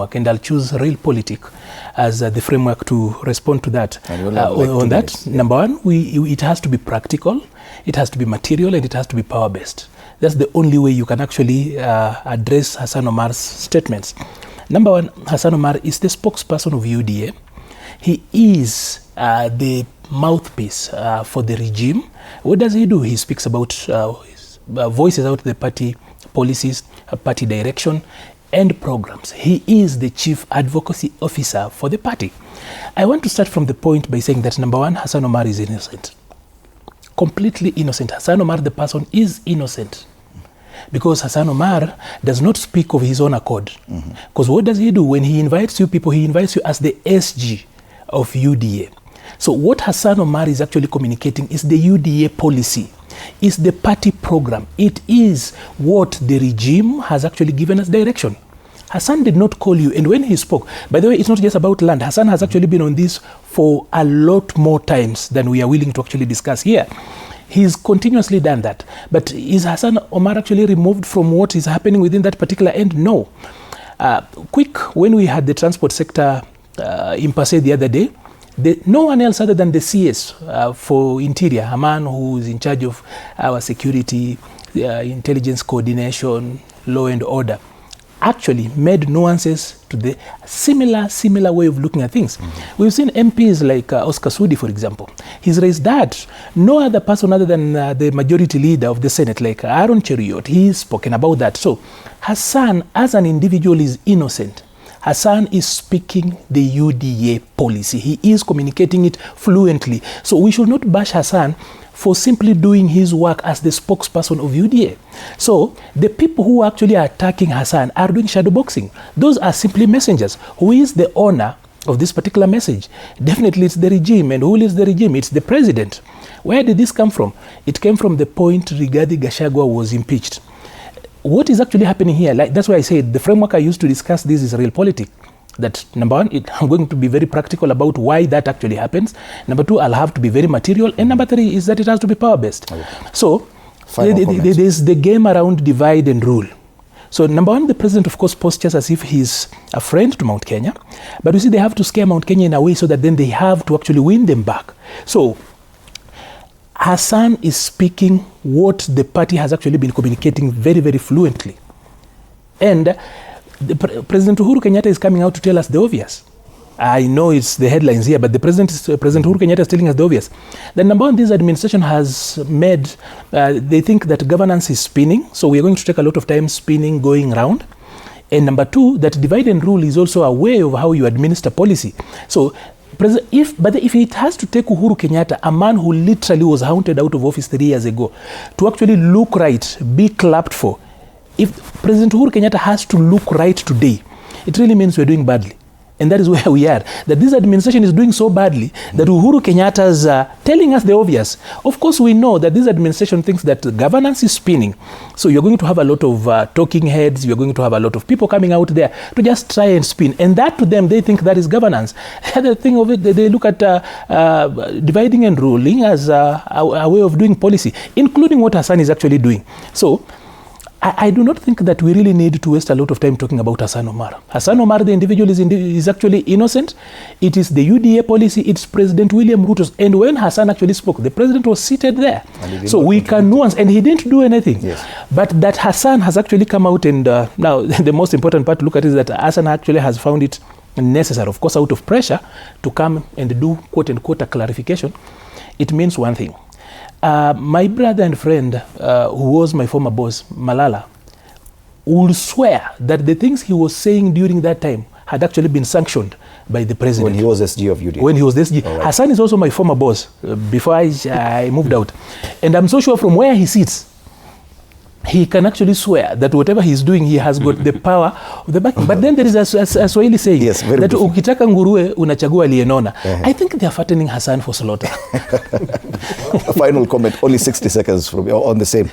and I'll choose realpolitik as the framework to respond to that. On that, number one, it has to be practical, it has to be material, and it has to be power-based. That's the only way you can actually address Hassan Omar's statements. Number one, Hassan Omar is the spokesperson of UDA. He is the mouthpiece for the regime. What does he do? He speaks about, voices out the party policies, party direction, and programs. He is the chief advocacy officer for the party. I want to start from the point by saying that, number one, Hassan Omar is innocent. Completely innocent. Hassan Omar, the person, is innocent. Because Hassan Omar does not speak of his own accord. Because what does he do? When he invites you people, he invites you as the SG of UDA. So what Hassan Omar is actually communicating is the UDA policy, is the party program. It is what the regime has actually given us direction. Hassan did not call you, and when he spoke, by the way, it's not just about land. Hassan has actually been on this for a lot more times than we are willing to actually discuss here. He's continuously done that. But is Hassan Omar actually removed from what is happening within that particular end? No. When we had the transport sector impasse the other day, no one else other than the CS for Interior, a man who is in charge of our security, intelligence coordination, law and order, actually made nuances to the similar way of looking at things. We've seen MPs like Oscar Sudi, for example. He's raised that. No other person other than the majority leader of the Senate, like Aaron Cheriot, he's spoken about that. So Hassan, as an individual, is innocent. Hassan is speaking the UDA policy. He is communicating it fluently. So we should not bash Hassan for simply doing his work as the spokesperson of UDA. So the people who are actually attacking Hassan are doing shadow boxing. Those are simply messengers. Who is the owner of this particular message? Definitely it's the regime. And who is the regime? It's the president. Where did this come from? It came from the point Rigathi Gachagua was impeached. What is actually happening here? That's why I said the framework I used to discuss this is realpolitik. That number one, I'm going to be very practical about why that actually happens. Number two, I'll have to be very material. And number three is that it has to be power-based. Okay. So there's the game around divide and rule. So number one, the president, of course, postures as if he's a friend to Mount Kenya. But you see, they have to scare Mount Kenya in a way so that then they have to actually win them back. So Hassan is speaking what the party has actually been communicating very, very fluently. And President Uhuru Kenyatta is coming out to tell us the obvious. I know it's the headlines here, but President Uhuru Kenyatta is telling us the obvious. The number one, this administration has made, they think that governance is spinning, so we are going to take a lot of time spinning, going round. And number two, that divide and rule is also a way of how you administer policy. So if it has to take Uhuru Kenyatta, a man who literally was hounded out of office 3 years ago, to actually look right, be clapped for, if President Uhuru Kenyatta has to look right today, it really means we're doing badly. And that is where we are. That this administration is doing so badly that Uhuru Kenyatta is telling us the obvious. Of course, we know that this administration thinks that governance is spinning. So you're going to have a lot of talking heads. You're going to have a lot of people coming out there to just try and spin. And that to them, they think that is governance. The other thing of it, they look at dividing and ruling as a way of doing policy, including what Hassan is actually doing. So I do not think that we really need to waste a lot of time talking about Hassan Omar. Hassan Omar, the individual, is actually innocent. It is the UDA policy. It's President William Ruto's. And when Hassan actually spoke, the president was seated there. So we can nuance, and he didn't do anything. Yes. But that Hassan has actually come out and now the most important part to look at is that Hassan actually has found it necessary, of course, out of pressure, to come and do quote unquote a clarification. It means one thing. My brother and friend, who was my former boss, Malala, would swear that the things he was saying during that time had actually been sanctioned by the president. When he was SG of UDA. When he was SG. Right. Hassan is also my former boss before I moved out. And I'm so sure from where he sits, he can actually swear that whatever he's doing, he has got the power of the backing. But then there is a Swahili saying, yes, that ukitaka nguruwe unachagua aliyenona. I think they are fattening Hassan for slaughter. A final comment, only 60 seconds from on the same.